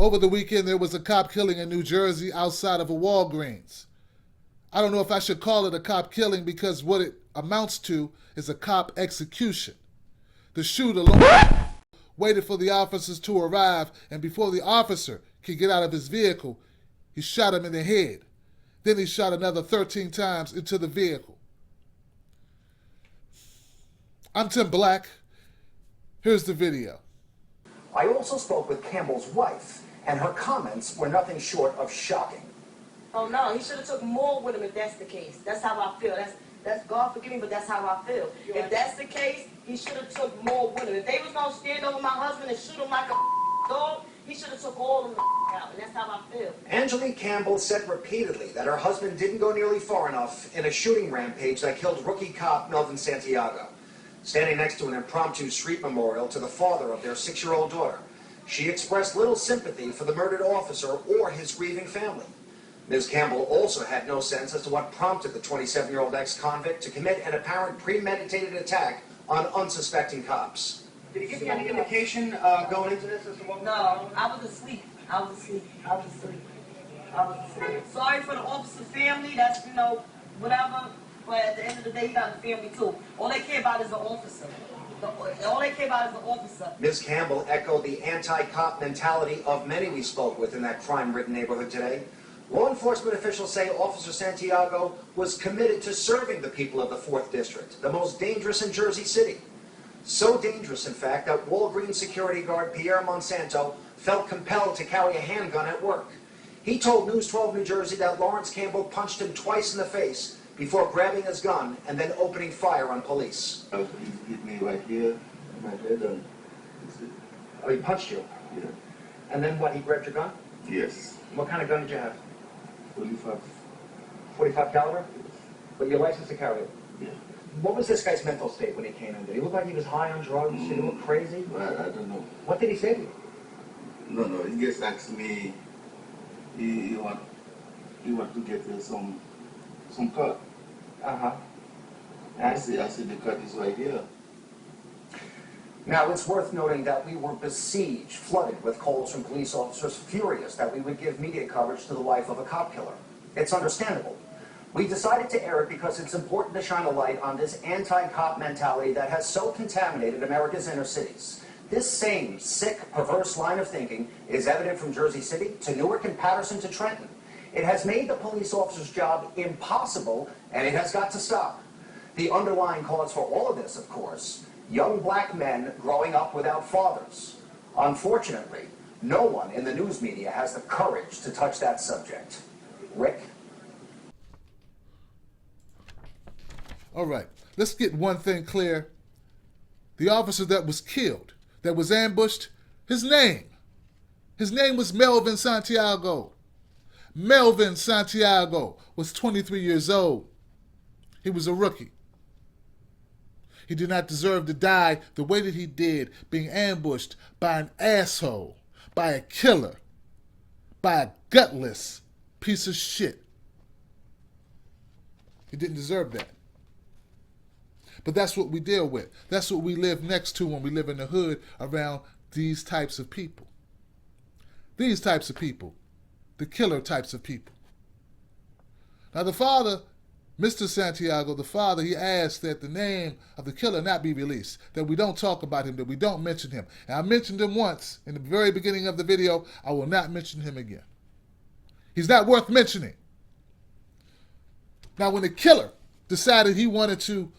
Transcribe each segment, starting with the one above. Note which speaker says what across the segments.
Speaker 1: Over the weekend, there was a cop killing in New Jersey outside of a Walgreens. I don't know if I should call it a cop killing because what it amounts to is a cop execution. The shooter waited for the officers to arrive, and before the officer could get out of his vehicle, he shot him in the head. Then he shot another 13 times into the vehicle. I'm Tim Black. Here's the video.
Speaker 2: I also spoke with Campbell's wife, and her comments were nothing short of shocking.
Speaker 3: Oh no, he should have took more with him if that's the case. That's how I feel. That's God forgive me, but that's how I feel. If that's the case, he should have took more with him. If they was gonna stand over my husband and shoot him like a dog, he should have took all of them out, and that's how I feel.
Speaker 2: Angelique Campbell said repeatedly that her husband didn't go nearly far enough in a shooting rampage that killed rookie cop Melvin Santiago. Standing next to an impromptu street memorial to the father of their 6-year-old daughter, she expressed little sympathy for the murdered officer or his grieving family. Ms. Campbell also had no sense as to what prompted the 27-year-old ex-convict to commit an apparent premeditated attack on unsuspecting cops.
Speaker 4: Did he give you any indication going into this as to what?
Speaker 3: No, I was asleep. Sorry for the officer family. That's, whatever. But at the end of the day, you got the family too. All they care about is the officer. All they care about is the officer.
Speaker 2: Ms. Campbell echoed the anti-cop mentality of many we spoke with in that crime-ridden neighborhood today. Law enforcement officials say Officer Santiago was committed to serving the people of the 4th District, the most dangerous in Jersey City. So dangerous, in fact, that Walgreens security guard Pierre Monsanto felt compelled to carry a handgun at work. He told News 12 New Jersey that Lawrence Campbell punched him twice in the face before grabbing his gun and then opening fire on police.
Speaker 5: He hit me right here, my head, and
Speaker 2: Oh, he punched you?
Speaker 5: yeah.
Speaker 2: And then what, he grabbed your gun?
Speaker 5: Yes.
Speaker 2: What kind of gun did you have?
Speaker 5: 45.
Speaker 2: 45 caliber? But you're licensed to carry it?
Speaker 5: Yeah.
Speaker 2: What was this guy's mental state when he came in? Did he look like he was high on drugs? Did he look crazy?
Speaker 5: I don't know.
Speaker 2: What did he say to you?
Speaker 5: No, he just asked me, he want to get some cut.
Speaker 2: Uh-huh.
Speaker 5: I said the cut is right here.
Speaker 2: Now, it's worth noting that we were besieged, flooded with calls from police officers furious that we would give media coverage to the wife of a cop killer. It's understandable. We decided to air it because it's important to shine a light on this anti-cop mentality that has so contaminated America's inner cities. This same sick, perverse line of thinking is evident from Jersey City to Newark and Patterson to Trenton. It has made the police officer's job impossible, and it has got to stop. The underlying cause for all of this, of course, young black men growing up without fathers. Unfortunately, no one in the news media has the courage to touch that subject. Rick?
Speaker 1: All right, let's get one thing clear. The officer that was killed, that was ambushed, his name was Melvin Santiago. Melvin Santiago was 23 years old. He was a rookie. He did not deserve to die the way that he did, being ambushed by an asshole, by a killer, by a gutless piece of shit. He didn't deserve that. But that's what we deal with. That's what we live next to when we live in the hood around these types of people. These types of people. The killer types of people. Now the father, Mr. Santiago, the father, he asked that the name of the killer not be released, that we don't talk about him, that we don't mention him. And I mentioned him once in the very beginning of the video. I will not mention him again. He's not worth mentioning. Now when the killer decided he wanted to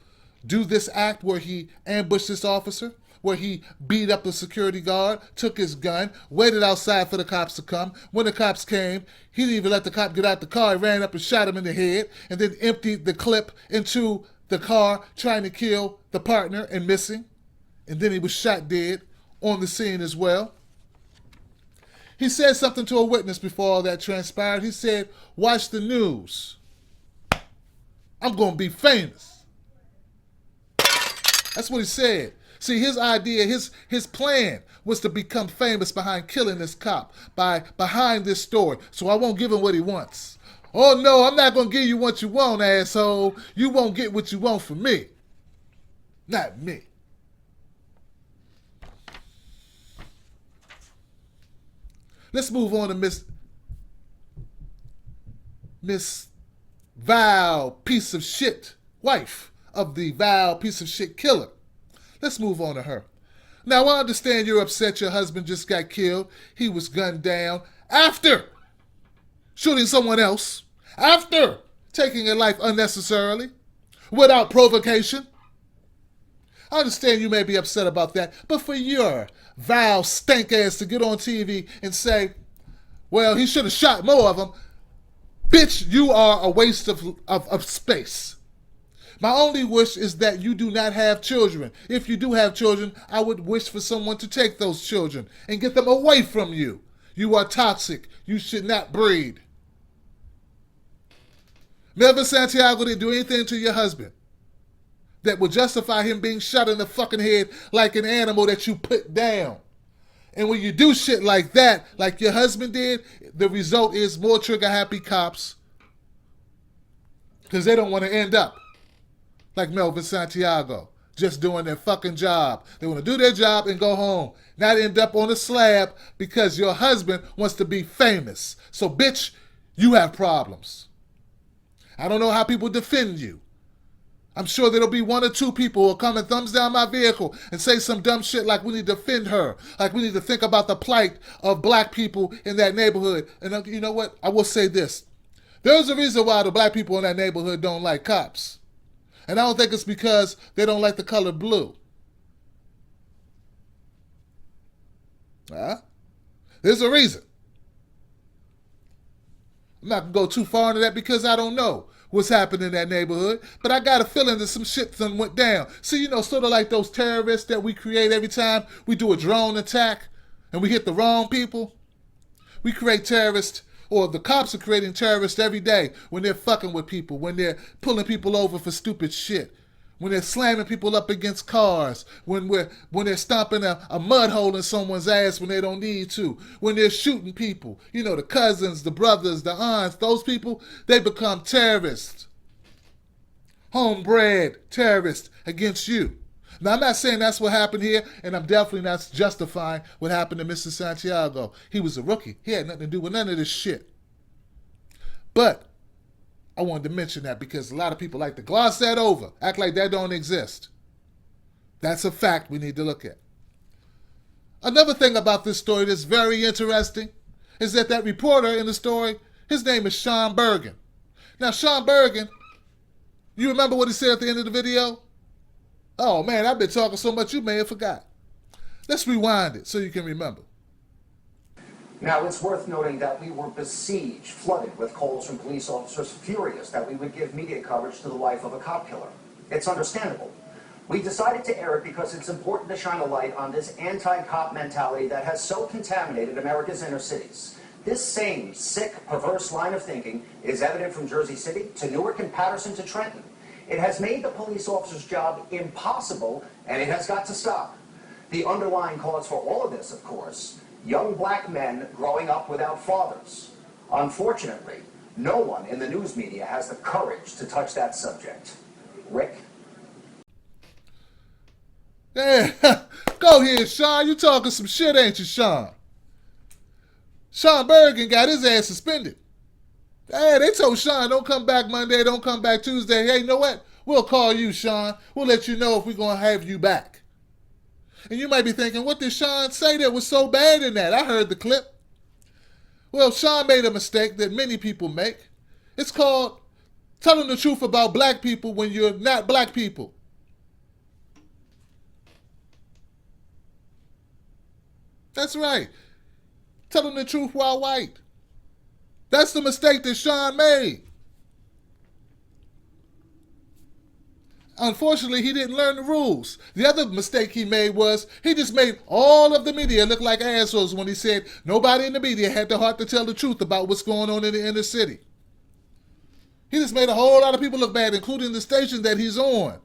Speaker 1: do this act where he ambushed this officer, where he beat up the security guard, took his gun, waited outside for the cops to come. When the cops came, he didn't even let the cop get out the car. He ran up and shot him in the head and then emptied the clip into the car, trying to kill the partner and missing. And then he was shot dead on the scene as well. He said something to a witness before all that transpired. He said, "Watch the news. I'm going to be famous." That's what he said. See, his idea, his plan was to become famous behind killing this cop, behind this story. So I won't give him what he wants. Oh no, I'm not going to give you what you want, asshole. You won't get what you want from me. Not me. Let's move on to Miss vile piece of shit wife of the vile piece of shit killer. Let's move on to her. Now, I understand you're upset your husband just got killed. He was gunned down after shooting someone else, after taking a life unnecessarily, without provocation. I understand you may be upset about that, but for your vile stank ass to get on TV and say, well, he should have shot more of them, bitch, you are a waste of space. My only wish is that you do not have children. If you do have children, I would wish for someone to take those children and get them away from you. You are toxic. You should not breed. Melvin Santiago didn't do anything to your husband that would justify him being shot in the fucking head like an animal that you put down. And when you do shit like that, like your husband did, the result is more trigger-happy cops because they don't want to end up like Melvin Santiago, just doing their fucking job. They want to do their job and go home, not end up on a slab because your husband wants to be famous. So, bitch, you have problems. I don't know how people defend you. I'm sure there'll be one or two people who will come and thumbs down my vehicle and say some dumb shit like we need to defend her, like we need to think about the plight of black people in that neighborhood. And you know what? I will say this. There's a reason why the black people in that neighborhood don't like cops. And I don't think it's because they don't like the color blue. There's a reason. I'm not going to go too far into that because I don't know what's happening in that neighborhood. But I got a feeling that some shit done went down. See, you know, sort of like those terrorists that we create every time we do a drone attack and we hit the wrong people. We create terrorists, or the cops are creating terrorists every day when they're fucking with people, when they're pulling people over for stupid shit, when they're slamming people up against cars, when they're stomping a mud hole in someone's ass when they don't need to, when they're shooting people. You know, the cousins, the brothers, the aunts, those people, they become terrorists. Homebred terrorists against you. Now, I'm not saying that's what happened here, and I'm definitely not justifying what happened to Mr. Santiago. He was a rookie. He had nothing to do with none of this shit. But I wanted to mention that because a lot of people like to gloss that over, act like that don't exist. That's a fact we need to look at. Another thing about this story that's very interesting is that reporter in the story, his name is Sean Bergen. Now, Sean Bergen, you remember what he said at the end of the video? Oh, man, I've been talking so much you may have forgot. Let's rewind it so you can remember.
Speaker 2: Now, it's worth noting that we were besieged, flooded with calls from police officers furious that we would give media coverage to the life of a cop killer. It's understandable. We decided to air it because it's important to shine a light on this anti-cop mentality that has so contaminated America's inner cities. This same sick, perverse line of thinking is evident from Jersey City to Newark and Patterson to Trenton. It has made the police officer's job impossible, and it has got to stop. The underlying cause for all of this, of course, young black men growing up without fathers. Unfortunately, no one in the news media has the courage to touch that subject. Rick?
Speaker 1: Yeah, go ahead, Sean. You talking some shit, ain't you, Sean? Sean Bergen got his ass suspended. Hey, they told Sean, don't come back Monday, don't come back Tuesday. Hey, you know what? We'll call you, Sean. We'll let you know if we're going to have you back. And you might be thinking, what did Sean say that was so bad in that? I heard the clip. Well, Sean made a mistake that many people make. It's called telling the truth about black people when you're not black people. That's right. Telling the truth while white. That's the mistake that Sean made. Unfortunately, he didn't learn the rules. The other mistake he made was he just made all of the media look like assholes when he said nobody in the media had the heart to tell the truth about what's going on in the inner city. He just made a whole lot of people look bad, including the station that he's on.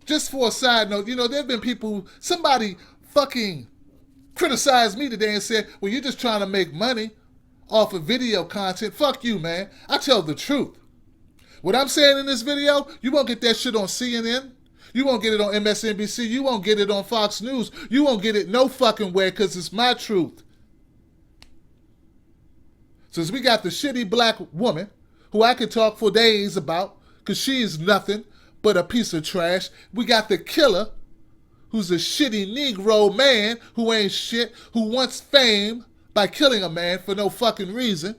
Speaker 1: Just for a side note, you know, there have been people, somebody fucking criticized me today and said, well, you're just trying to make money off of video content. Fuck you, man. I tell the truth. What I'm saying in this video, you won't get that shit on CNN. You won't get it on MSNBC. You won't get it on Fox News. You won't get it no fucking where because it's my truth. Since we got the shitty black woman who I could talk for days about because she's nothing but a piece of trash. We got the killer who's a shitty Negro man who ain't shit, who wants fame by killing a man for no fucking reason.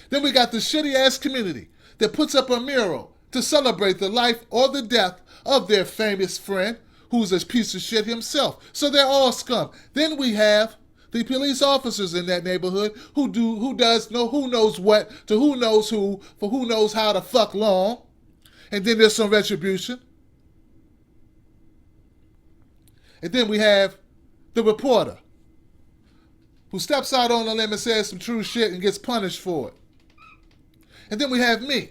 Speaker 1: Then we got the shitty ass community that puts up a mural to celebrate the life or the death of their famous friend who's a piece of shit himself. So they're all scum. Then we have the police officers in that neighborhood who knows what to who knows who for who knows how to fuck long. And then there's some retribution. And then we have the reporter who steps out on a limb and says some true shit and gets punished for it. And then we have me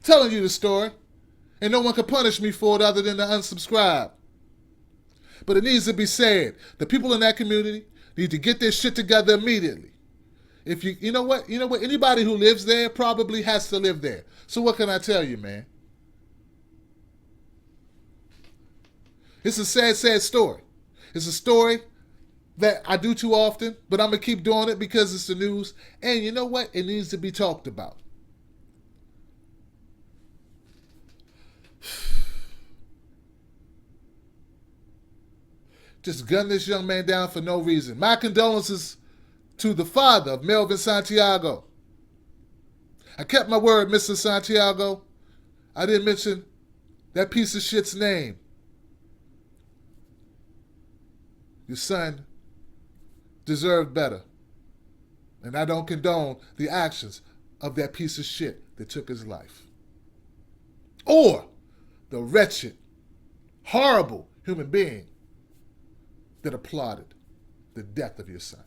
Speaker 1: telling you the story, and no one can punish me for it other than to unsubscribe. But it needs to be said. The people in that community need to get their shit together immediately. If you know what, anybody who lives there probably has to live there. So what can I tell you, man? It's a sad, sad story. It's a story that I do too often, but I'm going to keep doing it because it's the news. And you know what? It needs to be talked about. Just gunned this young man down for no reason. My condolences to the father of Melvin Santiago. I kept my word, Mr. Santiago. I didn't mention that piece of shit's name. Your son deserved better. And I don't condone the actions of that piece of shit that took his life. Or the wretched, horrible human being that applauded the death of your son.